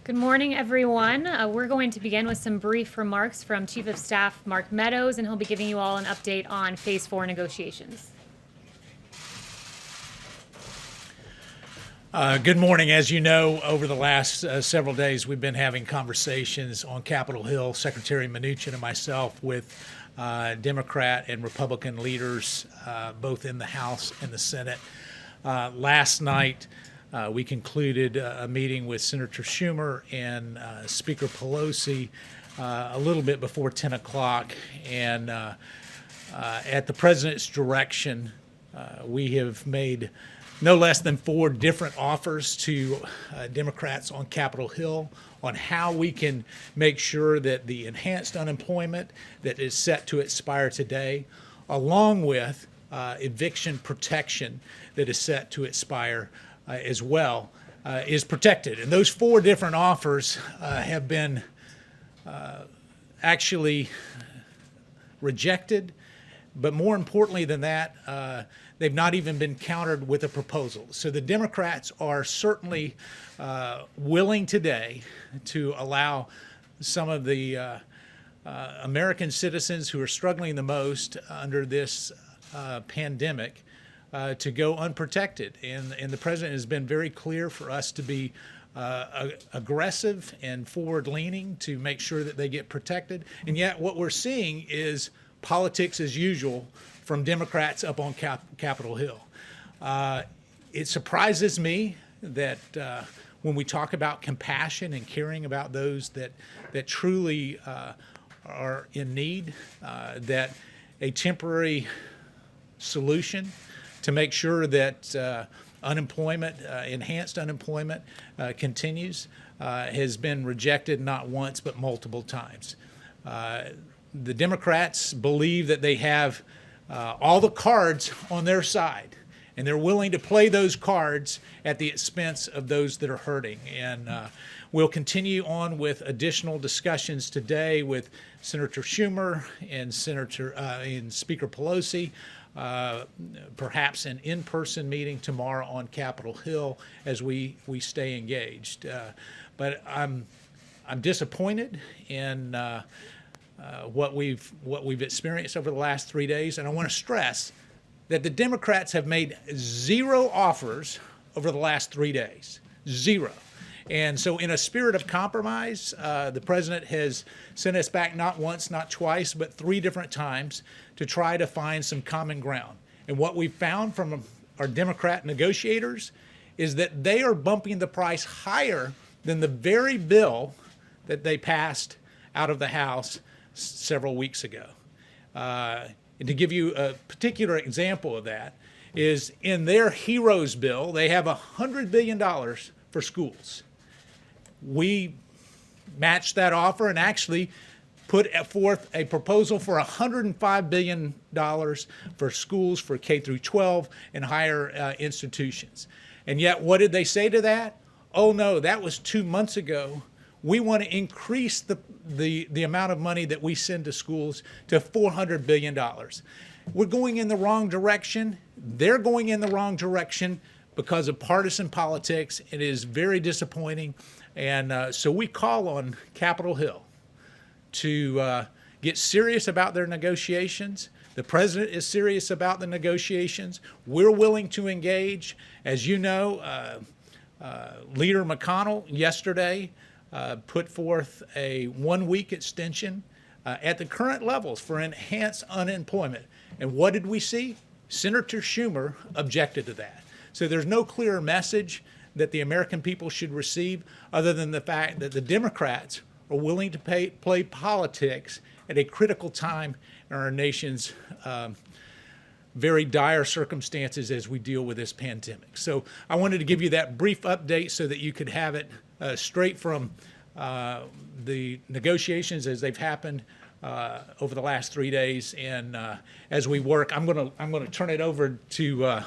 Good morning, everyone. We're going to begin with some brief remarks from Chief of Staff Mark Meadows, and he'll be giving you all an update on Phase 4 negotiations. Good morning. As you know, over the last several days, we've been having conversations on Capitol Hill, Secretary Mnuchin and myself, with Democrat and Republican leaders, both in the House and the Senate. Last night, we concluded a meeting with Senator Schumer and Speaker Pelosi a little bit before 10 o'clock. And at the president's direction, we have made no less than 4 different offers to Democrats on Capitol Hill on how we can make sure that the enhanced unemployment that is set to expire today, along with eviction protection that is set to expire as well, is protected. And those 4 different offers have been actually rejected. But more importantly than that, they've not even been countered with a proposal. So the Democrats are certainly willing today to allow some of the American citizens who are struggling the most under this pandemic to go unprotected. And the president has been very clear for us to be aggressive and forward-leaning to make sure that they get protected. And yet what we're seeing is politics as usual from Democrats up on Capitol Hill. It surprises me that when we talk about compassion and caring about those that truly are in need, that a temporary solution to make sure that enhanced unemployment continues has been rejected not once but multiple times. The Democrats believe that they have all the cards on their side, and they're willing to play those cards at the expense of those that are hurting. And we'll continue on with additional discussions today with Senator Schumer and Speaker Pelosi, perhaps an in-person meeting tomorrow on Capitol Hill as we stay engaged. But I'm disappointed in what we've experienced over the last 3 days, and I want to stress that the Democrats have made 0 offers over the last 3 days, 0. And so in a spirit of compromise, the president has sent us back not once, not twice, but 3 different times to try to find some common ground. And what we've found from our Democrat negotiators is that they are bumping the price higher than the very bill that they passed out of the House several weeks ago. And to give you a particular example of that is in their HEROES bill, they have $100 billion for schools. We matched that offer and actually put forth a proposal for $105 billion for schools for K through 12 and higher institutions. And yet, what did they say to that? Oh no, that was 2 months ago. We want to increase the amount of money that we send to schools to $400 billion. We're going in the wrong direction. They're going in the wrong direction because of partisan politics. It is very disappointing. And so we call on Capitol Hill to get serious about their negotiations. The president is serious about the negotiations. We're willing to engage. As you know, Leader McConnell yesterday put forth a 1-week extension at the current levels for enhanced unemployment. And what did we see? Senator Schumer objected to that. So there's no clearer message that the American people should receive other than the fact that the Democrats are willing to play politics at a critical time in our nation's very dire circumstances as we deal with this pandemic. So I wanted to give you that brief update so that you could have it straight from the negotiations as they've happened over the last 3 days. And as we work, I'm going to turn it over to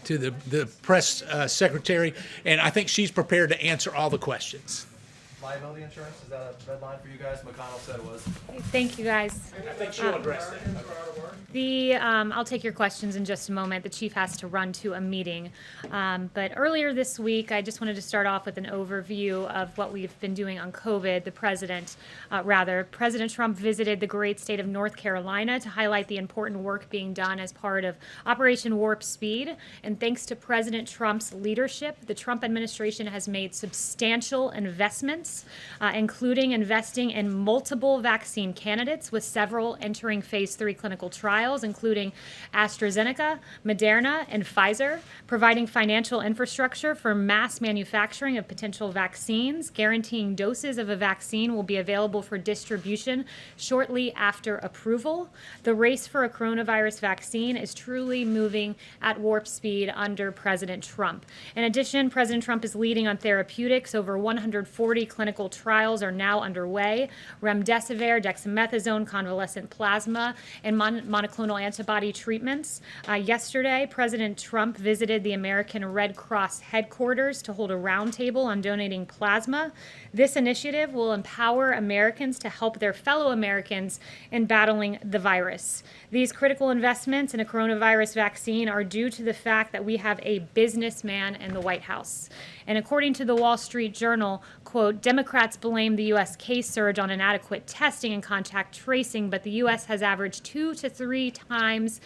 the press secretary, and I think she's prepared to answer all the questions. liability insurance? Is that a red line for you guys? McConnell said it was. Thank you, guys. I think she'll address that. I'll take your questions in just a moment. The chief has to run to a meeting. But earlier this week, I just wanted to start off with an overview of what we've been doing on COVID. President Trump visited the great state of North Carolina to highlight the important work being done as part of Operation Warp Speed. And thanks to President Trump's leadership, the Trump administration has made substantial investments, including investing in multiple vaccine candidates, with several entering phase 3 clinical trials, including AstraZeneca, Moderna, and Pfizer, providing financial infrastructure for mass manufacturing of potential vaccines, guaranteeing doses of a vaccine will be available for distribution shortly after approval. The race for a coronavirus vaccine is truly moving at warp speed under President Trump. In addition, President Trump is leading on therapeutics. Over 140 clinical trials are now underway. Remdesivir, dexamethasone, convalescent plasma, and monoclonal antibody treatments. Yesterday, President Trump visited the American Red Cross headquarters to hold a roundtable on donating plasma. This initiative will empower Americans to help their fellow Americans in battling the virus. These critical investments in a coronavirus vaccine are due to the fact that we have a businessman in the White House. And according to the Wall Street Journal, quote, Democrats blame the U.S. case surge on inadequate testing and contact tracing, but the U.S. has averaged 2 to 3 times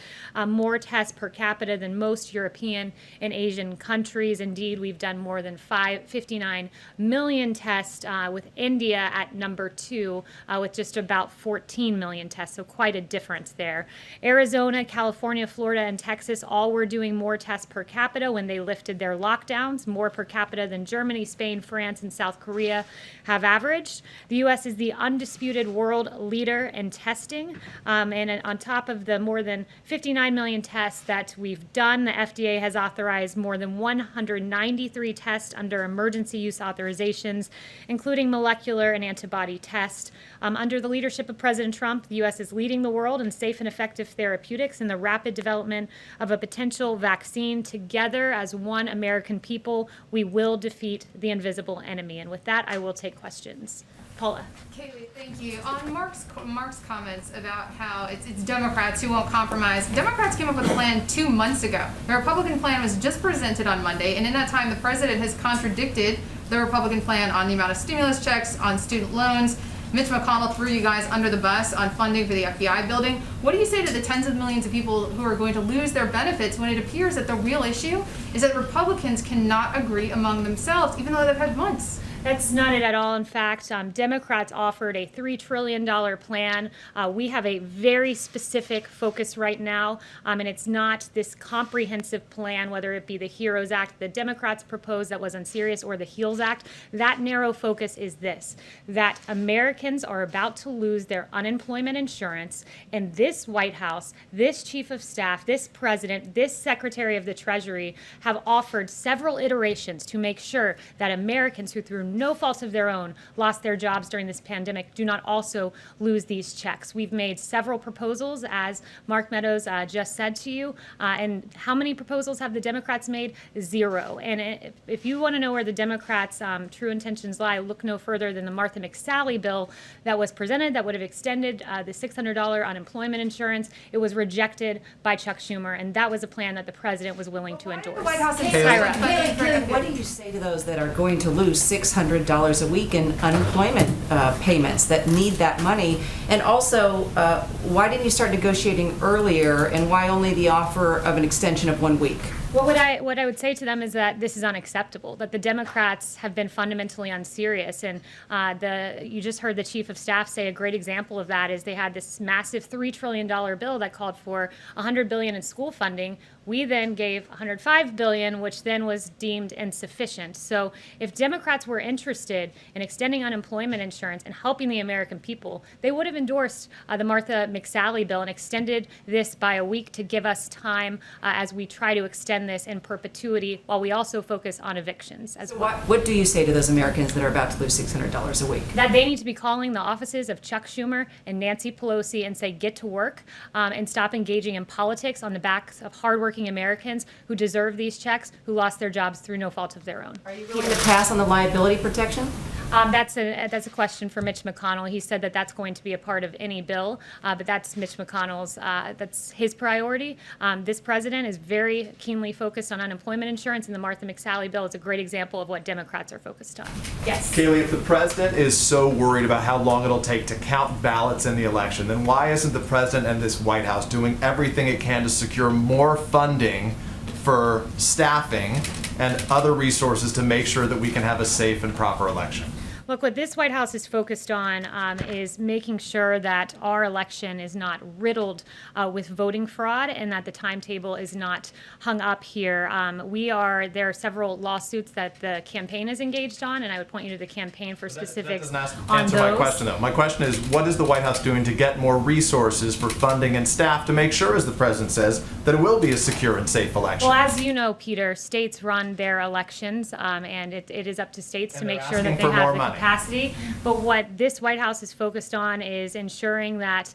more tests per capita than most European and Asian countries. Indeed, we've done more than 59 million tests, with India at number 2 with just about 14 million tests, so quite a difference there. Arizona, California, Florida, and Texas all were doing more tests per capita when they lifted their lockdowns, more per capita than Germany, Spain, France, and South Korea have averaged. The U.S. is the undisputed world leader in testing, and on top of the more than 59 million tests that we've done, the FDA has authorized more than 193 tests under emergency use authorizations, including molecular and antibody tests. Under the leadership of President Trump, the U.S. is leading the world in safe and effective therapeutics and the rapid development of a potential vaccine. Together, as one American people, we will defeat the invisible enemy. And with that, I will take questions. Paula. Kayleigh, thank you. On Mark's comments about how it's Democrats who won't compromise, Democrats came up with a plan 2 months ago. The Republican plan was just presented on Monday, and in that time, the president has contradicted the Republican plan on the amount of stimulus checks, on student loans. Mitch McConnell threw you guys under the bus on funding for the FBI building. What do you say to the tens of millions of people who are going to lose their benefits when it appears that the real issue is that Republicans cannot agree among themselves, even though they've had months? That's not it at all. In fact, Democrats offered a $3 trillion plan. We have a very specific focus right now, and it's not this comprehensive plan, whether it be the HEROES Act the Democrats proposed that was unserious or the HEALS Act. That narrow focus is this, that Americans are about to lose their unemployment insurance, and this White House, this Chief of Staff, this President, this Secretary of the Treasury have offered several iterations to make sure that Americans who through no fault of their own lost their jobs during this pandemic do not also lose these checks. We've made several proposals, as Mark Meadows just said to you, and how many proposals have the Democrats made? 0. And if you want to know where the Democrats' true intentions lie, look no further than the Martha McSally bill that was presented that would have extended the $600 unemployment insurance. It was rejected by Chuck Schumer, and that was a plan that the president was willing to endorse. The White House and Kayleigh, what do you say to those that are going to lose $600 a week in unemployment payments that need that money? And also, why didn't you start negotiating earlier, and why only the offer of an extension of 1 week? Well, what I would say to them is that this is unacceptable, that the Democrats have been fundamentally unserious. And you just heard the Chief of Staff say a great example of that is they had this massive $3 trillion bill that called for $100 billion in school funding. We then gave $105 billion, which then was deemed insufficient. So if Democrats were interested in extending unemployment insurance and helping the American people, they would have endorsed the Martha McSally bill and extended this by a week to give us time as we try to extend this in perpetuity while we also focus on evictions as well. What do you say to those Americans that are about to lose $600 a week? That they need to be calling the offices of Chuck Schumer and Nancy Pelosi and say, get to work and stop engaging in politics on the backs of hardworking Americans who deserve these checks, who lost their jobs through no fault of their own. Are you willing to pass on the liability protection? That's a question for Mitch McConnell. He said that that's going to be a part of any bill, but that's Mitch McConnell's, that's his priority. This president is very keenly focused on unemployment insurance, and the Martha McSally bill is a great example of what Democrats are focused on. Yes. Kayleigh, if the president is so worried about how long it'll take to count ballots in the election, then why isn't the president and this White House doing everything it can to secure more funding for staffing and other resources to make sure that we can have a safe and proper election? Look, what this White House is focused on is making sure that our election is not riddled with voting fraud and that the timetable is not hung up here. There are several lawsuits that the campaign is engaged on, and I would point you to the campaign for specifics That doesn't answer my question, though. My question is, what is the White House doing to get more resources for funding and staff to make sure, as the president says, that it will be a secure and safe election? Well, as you know, Peter, states run their elections, and it is up to states to And make they're sure that asking they for more have the money. capacity. But what this White House is focused on is ensuring that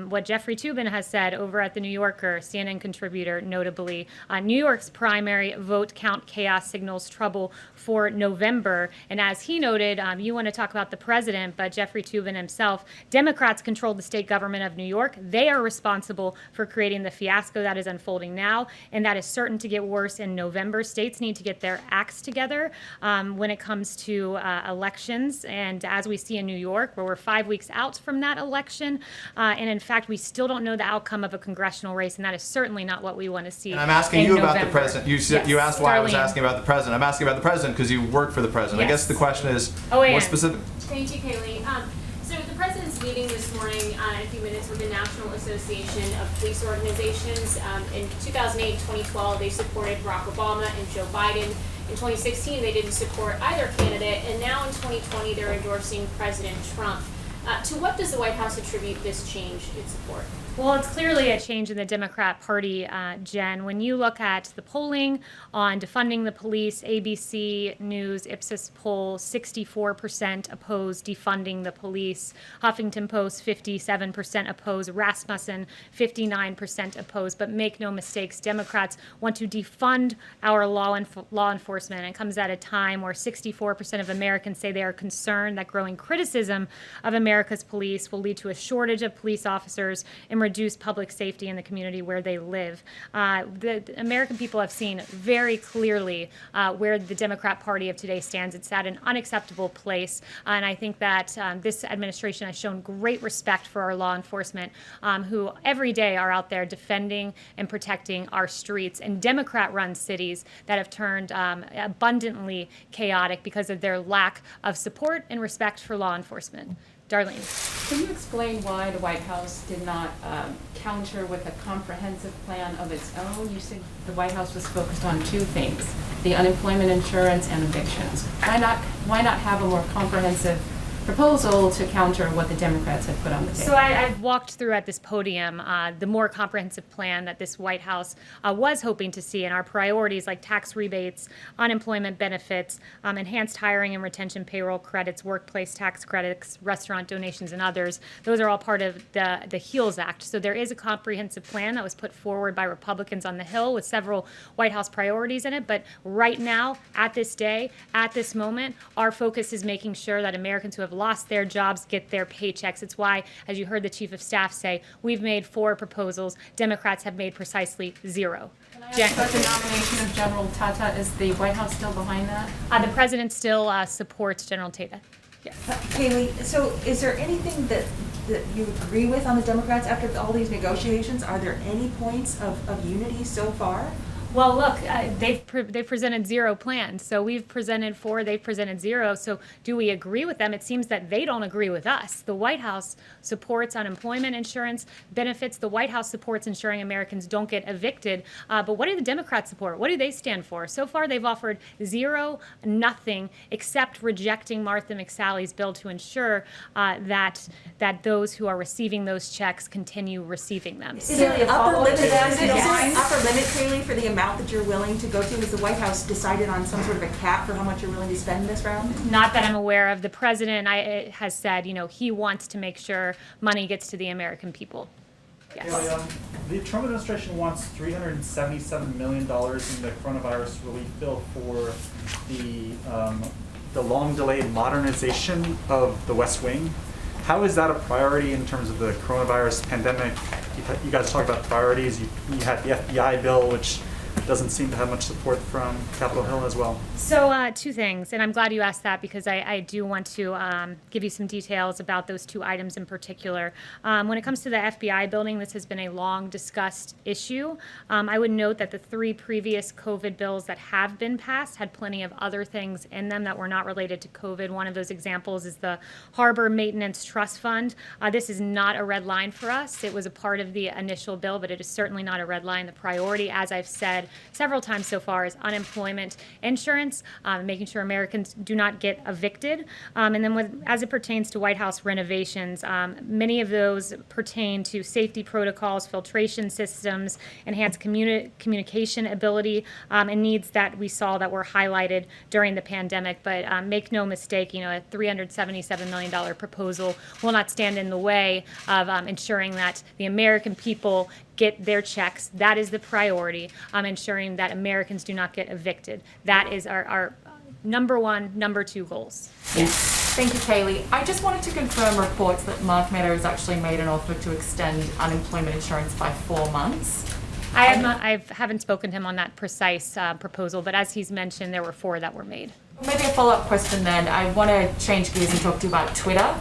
what Jeffrey Toobin has said over at the New Yorker, CNN contributor, notably, New York's primary vote count chaos signals trouble for November. And as he noted, you want to talk about the president, but Jeffrey Toobin himself, Democrats control the state government of New York. They are responsible for creating the fiasco that is unfolding now, and that is certain to get worse in November. States need to get their acts together when it comes to elections. And as we see in New York, where we're 5 weeks out from that election, and in fact, we still don't know the outcome of a congressional race, and that is certainly not what we want to see. And I'm asking in you about November. the president. You said, Yes, you asked why I was Darlene. asking about the president. I'm asking about the president because you work for the president. I Yes. guess the question is Oh, more Ann. specific. Thank you, Kayleigh. So the president's meeting this morning in a few minutes with the National Association of Police Organizations. In 2008, 2012, they supported Barack Obama and Joe Biden. In 2016, they didn't support either candidate, and now in 2020, they're endorsing President Trump. To what does the White House attribute this change in support? Well, it's clearly a change in the Democrat Party, Jen. When you look at the polling on defunding the police, ABC News, Ipsos poll, 64% oppose defunding the police. Huffington Post, 57% oppose. Rasmussen, 59% oppose. But make no mistakes, Democrats want to defund our law enforcement. It comes at a time where 64% of Americans say they are concerned that growing criticism of America's police will lead to a shortage of police officers and reduce public safety in the community where they live. The American people have seen very clearly where the Democrat Party of today stands. It's at an unacceptable place, and I think that this administration has shown great respect for our law enforcement, who every day are out there defending and protecting our streets in Democrat-run cities that have turned abundantly chaotic because of their lack of support and respect for law enforcement. Darlene. Can you explain why the White House did not counter with a comprehensive plan of its own? You said the White House was focused on two things, the unemployment insurance and evictions. Why not have a more comprehensive proposal to counter what the Democrats had put on the table? So I've walked through at this podium the more comprehensive plan that this White House was hoping to see, and our priorities like tax rebates, unemployment benefits, enhanced hiring and retention payroll credits, workplace tax credits, restaurant donations, and others. Those are all part of the HEALS Act. So there is a comprehensive plan that was put forward by Republicans on the Hill with several White House priorities in it. But right now, at this day, at this moment, our focus is making sure that Americans who have lost their jobs get their paychecks. It's why, as you heard the Chief of Staff say, we've made 4 proposals. Democrats have made precisely 0. Jen. About the nomination of General Tata, is the White House still behind that? The president still supports General Tata. Yes. Kayleigh, so is there anything that you agree with on the Democrats after all these negotiations? Are there any points of unity so far? Well, look, they've presented 0 plans. So we've presented 4, they've presented 0. So do we agree with them? It seems that they don't agree with us. The White House supports unemployment insurance benefits. The White House supports ensuring Americans don't get evicted. But what do the Democrats support? What do they stand for? So far, they've offered 0, nothing, except rejecting Martha McSally's bill to ensure that those who are receiving those checks continue receiving them. Is there an upper limit? that? Is there Yes. an upper limit, Kayleigh, for the amount that you're willing to go to? Has the White House decided on some sort of a cap for how much you're willing to spend this round? Not that I'm aware of. The president has said, he wants to make sure money gets to the American people. Yes. The Trump administration wants $377 million in the coronavirus relief bill for the the long-delayed modernization of the West Wing. How is that a priority in terms of the coronavirus pandemic? You guys talked about priorities. You had the FBI bill, which doesn't seem to have much support from Capitol Hill as well. So two things, and I'm glad you asked that because I do want to give you some details about those two items in particular. When it comes to the FBI building, this has been a long discussed issue. I would note that the 3 previous COVID bills that have been passed had plenty of other things in them that were not related to COVID. One of those examples is the Harbor Maintenance Trust Fund. This is not a red line for us. It was a part of the initial bill, but it is certainly not a red line. The priority, as I've said several times so far, is unemployment insurance, making sure Americans do not get evicted. And then as it pertains to White House renovations, many of those pertain to safety protocols, filtration systems, enhanced communication ability, and needs that we saw that were highlighted during the pandemic. But make no mistake, a $377 million proposal will not stand in the way of ensuring that the American people get their checks. That is the priority, ensuring that Americans do not get evicted. That is our number 1, number 2 goals. Yes. Thank you, Kayleigh. I just wanted to confirm reports that Mark Meadows actually made an offer to extend unemployment insurance by 4 months. I haven't spoken to him on that precise proposal, but as he's mentioned, there were 4 that were made. Maybe a follow-up question then. I want to change gears and talk to you about Twitter.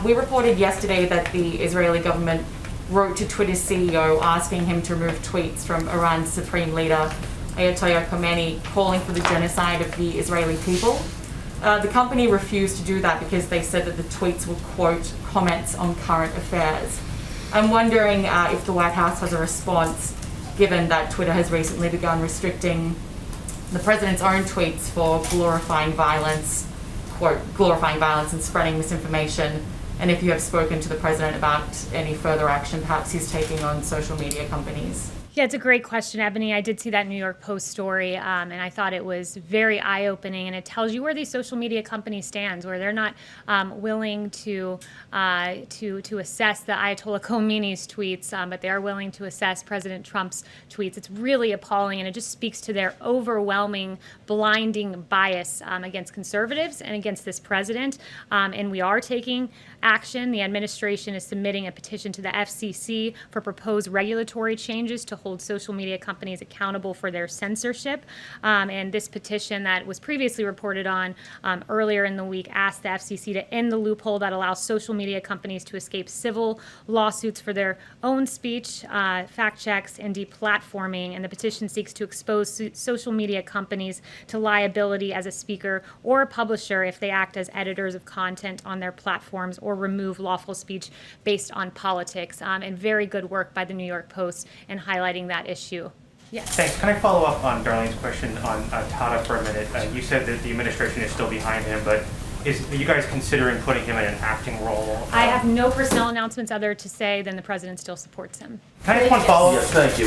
We reported yesterday that the Israeli government wrote to Twitter's CEO asking him to remove tweets from Iran's supreme leader, Ayatollah Khamenei, calling for the genocide of the Israeli people. The company refused to do that because they said that the tweets were, quote, comments on current affairs. I'm wondering if the White House has a response, given that Twitter has recently begun restricting the president's own tweets for glorifying violence, quote, glorifying violence and spreading misinformation, and if you have spoken to the president about any further action perhaps he's taking on social media companies. Yeah, it's a great question, Ebony. I did see that New York Post story, and I thought it was very eye-opening, and it tells you where these social media companies stand, where they're not willing to assess the Ayatollah Khomeini's tweets, but they are willing to assess President Trump's tweets. It's really appalling, and it just speaks to their overwhelming, blinding bias against conservatives and against this president. And we are taking action. The administration is submitting a petition to the FCC for proposed regulatory changes to hold social media companies accountable for their censorship. And this petition that was previously reported on earlier in the week asked the FCC to end the loophole that allows social media companies to escape civil lawsuits for their own speech, fact checks, and deplatforming. And the petition seeks to expose social media companies to liability as a speaker or a publisher if they act as editors of content on their platforms or remove lawful speech based on politics. And very good work by the New York Post in highlighting that issue. Yes. Thanks. Can I follow up on Darlene's question on Tata for a minute? You said that the administration is still behind him, but are you guys considering putting him in an acting role? I have no personnel announcements other to say than the president still supports him. Can I have one follow-up? Yes, thank you.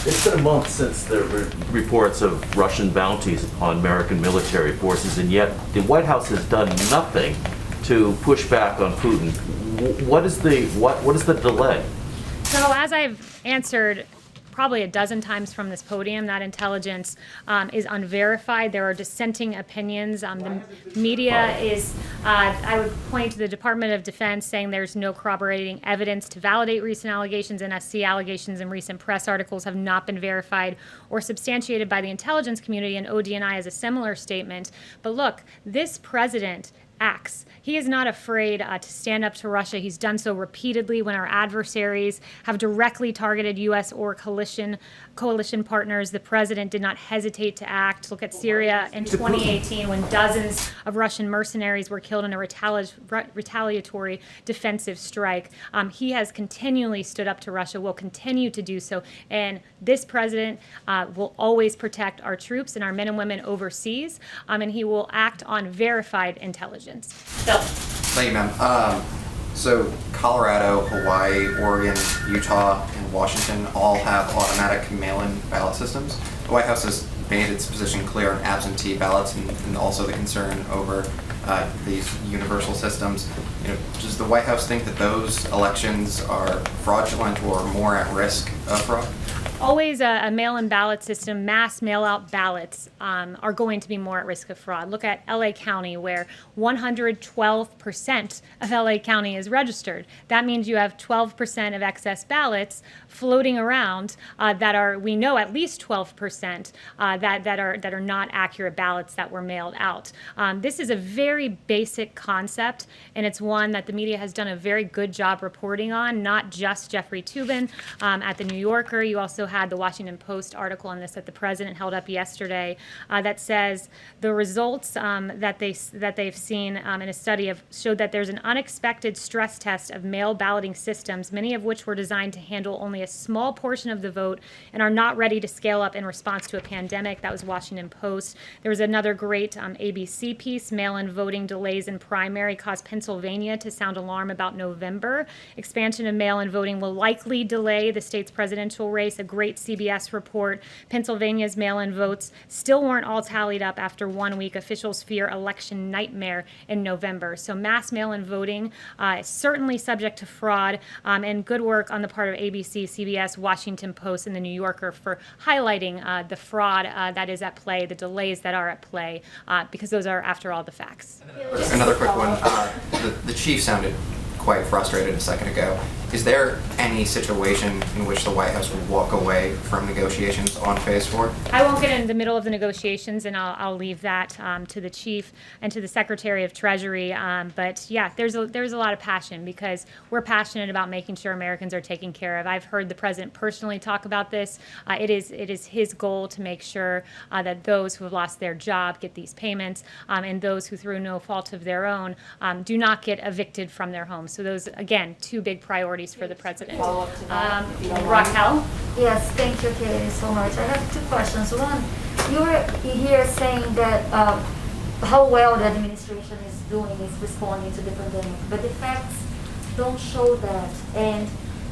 It's been a month since there were reports of Russian bounties upon American military forces, and yet the White House has done nothing to push back on Putin. What is the delay? So as I've answered probably a dozen times from this podium, that intelligence is unverified. There are dissenting opinions. The media is, I would point to the Department of Defense saying there's no corroborating evidence to validate recent allegations. NSC allegations and recent press articles have not been verified or substantiated by the intelligence community, and ODNI has a similar statement. But look, this president acts. He is not afraid to stand up to Russia. He's done so repeatedly when our adversaries have directly targeted U.S. or coalition partners. The president did not hesitate to act. Look at Syria in 2018 when dozens of Russian mercenaries were killed in a retaliatory defensive strike. He has continually stood up to Russia, will continue to do so, and this president will always protect our troops and our men and women overseas, and he will act on verified intelligence. Bill. Thank you, ma'am. So Colorado, Hawaii, Oregon, Utah, and Washington all have automatic mail-in ballot systems. The White House has made its position clear on absentee ballots and also the concern over these universal systems. Does the White House think that those elections are fraudulent or more at risk of fraud? always a mail-in ballot system, mass mail-out ballots are going to be more at risk of fraud. Look at LA County, where 112% of LA County is registered. That means you have 12% of excess ballots floating around that are, we know at least 12% that are not accurate ballots that were mailed out. This is a very basic concept, and it's one that the media has done a very good job reporting on, not just Jeffrey Toobin at the New Yorker. You also had the Washington Post article on this that the president held up yesterday that says the results that they've seen in a study showed that there's an unexpected stress test of mail balloting systems, many of which were designed to handle only a small portion of the vote and are not ready to scale up in response to a pandemic. That was Washington Post. There was another great ABC piece, mail-in voting delays in primary caused Pennsylvania to sound alarm about November. Expansion of mail-in voting will likely delay the state's presidential race. A great CBS report. Pennsylvania's mail-in votes still weren't all tallied up after 1 week. Officials fear election nightmare in November. So mass mail-in voting is certainly subject to fraud, and good work on the part of ABC, CBS, Washington Post, and the New Yorker for highlighting the fraud that is at play, the delays that are at play, because those are, after all, the facts. Another quick one. The chief sounded quite frustrated a second ago. Is there any situation in which the White House would walk away from negotiations on Phase 4? I won't get into the middle of the negotiations, and I'll leave that to the chief and to the Secretary of Treasury. But yeah, there's a lot of passion because we're passionate about making sure Americans are taken care of. I've heard the president personally talk about this. It is his goal to make sure that those who have lost their job get these payments, and those who, through no fault of their own, do not get evicted from their homes. So those, again, two big priorities for the president. Raquel? Yes, thank you, Kayleigh, so much. I have two questions. One, you were here saying that how well the administration is doing is responding to the pandemic, but the facts don't show that, and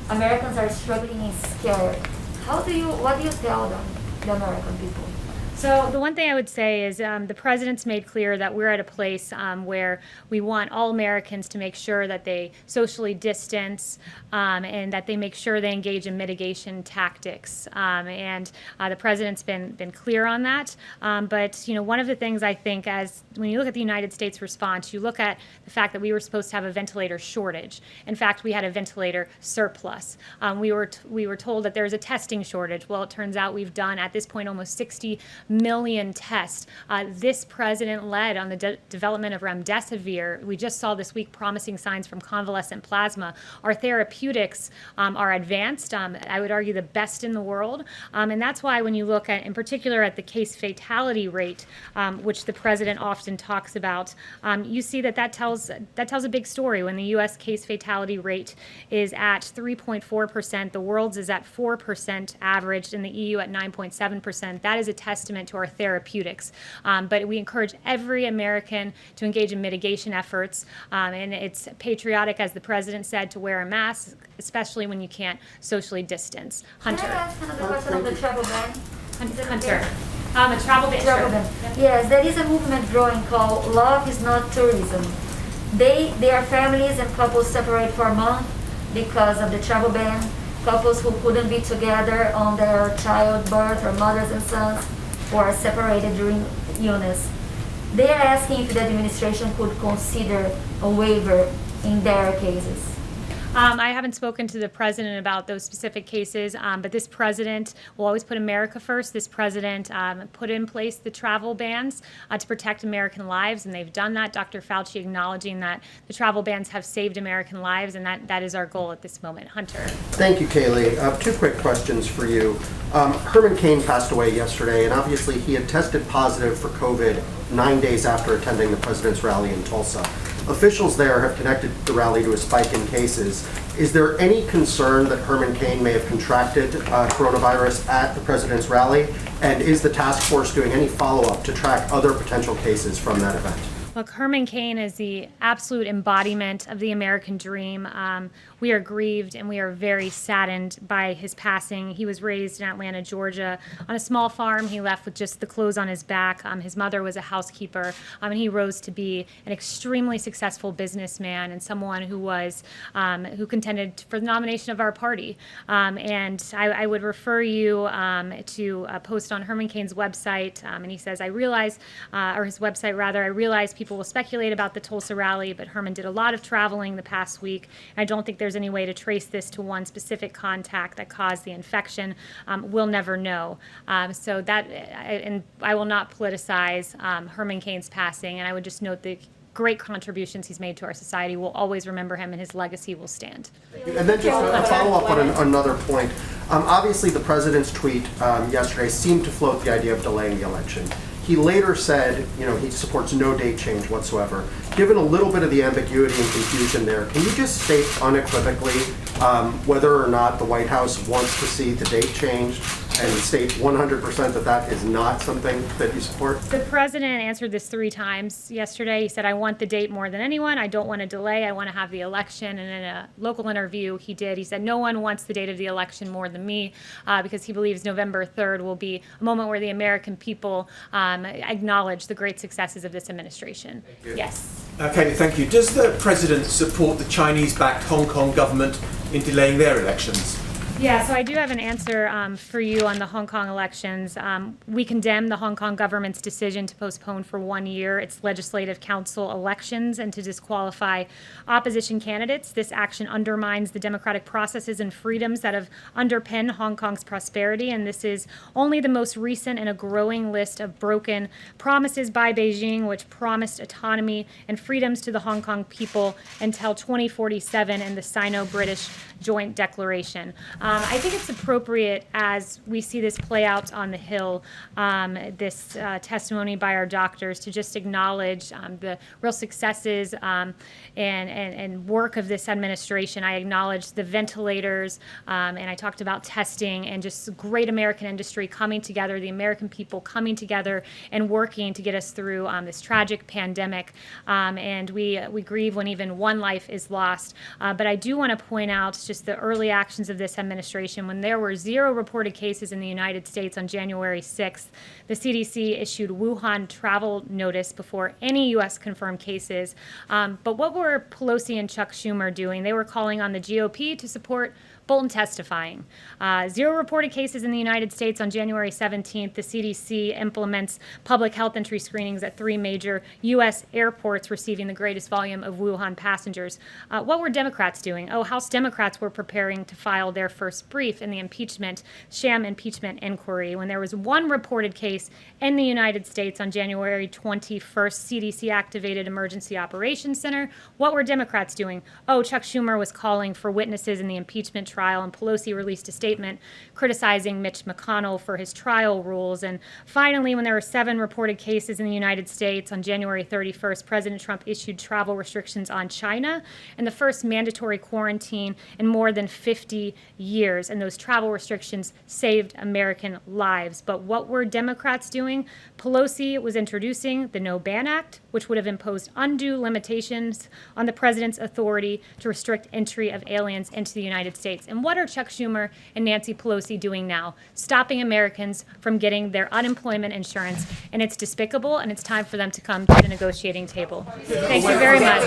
Americans are struggling and scared. What do you tell them, the American people? So the one thing I would say is the president's made clear that we're at a place where we want all Americans to make sure that they socially distance and that they make sure they engage in mitigation tactics. And the president's been clear on that. But one of the things I think, as when you look at the United States response, you look at the fact that we were supposed to have a ventilator shortage. In fact, we had a ventilator surplus. We were told that there's a testing shortage. Well, it turns out we've done at this point almost 60 million tests. This president led on the development of remdesivir. We just saw this week promising signs from convalescent plasma. Our therapeutics are advanced, I would argue the best in the world. And that's why when you look at, in particular, at the case fatality rate, which the president often talks about, you see that tells a big story. When the U.S. case fatality rate is at 3.4%, the world's is at 4% averaged, and the EU at 9.7%. That is a testament to our therapeutics. But we encourage every American to engage in mitigation efforts, and it's patriotic, as the president said, to wear a mask, especially when you can't socially distance. Hunter. Can I ask another question on the travel ban? Hunter. A travel ban. Travel ban. Yes, there is a movement growing called Love is Not Tourism. They are families and couples separate for a month because of the travel ban. Couples who couldn't be together on their childbirth, or mothers and sons, or are separated during illness. They are asking if the administration could consider a waiver in their cases. I haven't spoken to the president about those specific cases, but this president will always put America first. This president put in place the travel bans to protect American lives, and they've done that. Dr. Fauci acknowledging that the travel bans have saved American lives, and that is our goal at this moment. Hunter. Thank you, Kayleigh. Two quick questions for you. Herman Cains passed away yesterday, and obviously he had tested positive for COVID 9 days after attending the president's rally in Tulsa. Officials there have connected the rally to a spike in cases. Is there any concern that Herman Cain may have contracted coronavirus at the president's rally? And is the task force doing any follow-up to track other potential cases from that event? Look, Herman Cain is the absolute embodiment of the American dream. We are grieved and we are very saddened by his passing. He was raised in Atlanta, Georgia, on a small farm. He left with just the clothes on his back. His mother was a housekeeper, and he rose to be an extremely successful businessman and someone who was who contended for the nomination of our party. And I would refer you to a post on Herman Cain's website, and he says, "I realize," or his website rather, "I realize people will speculate about the Tulsa rally, but Herman did a lot of traveling the past week. I don't think there's any way to trace this to one specific contact that caused the infection. We'll never know." So that, and I will not politicize Herman Cain's passing, and I would just note the great contributions he's made to our society. We'll always remember him, and his legacy will stand. And then just a follow-up on another point. Obviously, the president's tweet yesterday seemed to float the idea of delaying the election. He later said, he supports no date change whatsoever. Given a little bit of the ambiguity and confusion there, can you just state unequivocally whether or not the White House wants to see the date changed, and state 100% that that is not something that you support? The president answered this 3 times yesterday. He said, "I want the date more than anyone. I don't want to delay. I want to have the election." And in a local interview he said, "No one wants the date of the election more than me," because he believes November 3rd will be a moment where the American people acknowledge the great successes of this administration. Yes. Okay, thank you. Does the president support the Chinese-backed Hong Kong government in delaying their elections? Yeah, so I do have an answer for you on the Hong Kong elections. We condemn the Hong Kong government's decision to postpone for 1 year its legislative council elections and to disqualify opposition candidates. This action undermines the democratic processes and freedoms that have underpinned Hong Kong's prosperity, and this is only the most recent in a growing list of broken promises by Beijing, which promised autonomy and freedoms to the Hong Kong people until 2047 in the Sino-British Joint Declaration. I think it's appropriate as we see this play out on the Hill, this testimony by our doctors, to just acknowledge the real successes and work of this administration. I acknowledge the ventilators, and I talked about testing and just great American industry coming together, the American people coming together and working to get us through this tragic pandemic. And we grieve when even one life is lost. But I do want to point out just the early actions of this administration. When there were 0 reported cases in the United States on January 6th, the CDC issued Wuhan travel notice before any U.S. confirmed cases. But what were Pelosi and Chuck Schumer doing? They were calling on the GOP to support Bolton testifying. 0 reported cases in the United States on January 17th. The CDC implements public health entry screenings at 3 major U.S. airports receiving the greatest volume of Wuhan passengers. What were Democrats doing? House Democrats were preparing to file their first brief in the sham impeachment inquiry. When there was 1 reported case in the United States on January 21st, CDC activated Emergency Operations Center. What were Democrats doing? Chuck Schumer was calling for witnesses in the impeachment trial, and Pelosi released a statement criticizing Mitch McConnell for his trial rules. And finally, when there were 7 reported cases in the United States on January 31st, President Trump issued travel restrictions on China and the first mandatory quarantine in more than 50 years. And those travel restrictions saved American lives. But what were Democrats doing? Pelosi was introducing the No Ban Act, which would have imposed undue limitations on the president's authority to restrict entry of aliens into the United States. And what are Chuck Schumer and Nancy Pelosi doing now? Stopping Americans from getting their unemployment insurance. And it's despicable, and it's time for them to come to the negotiating table. Thank you very much.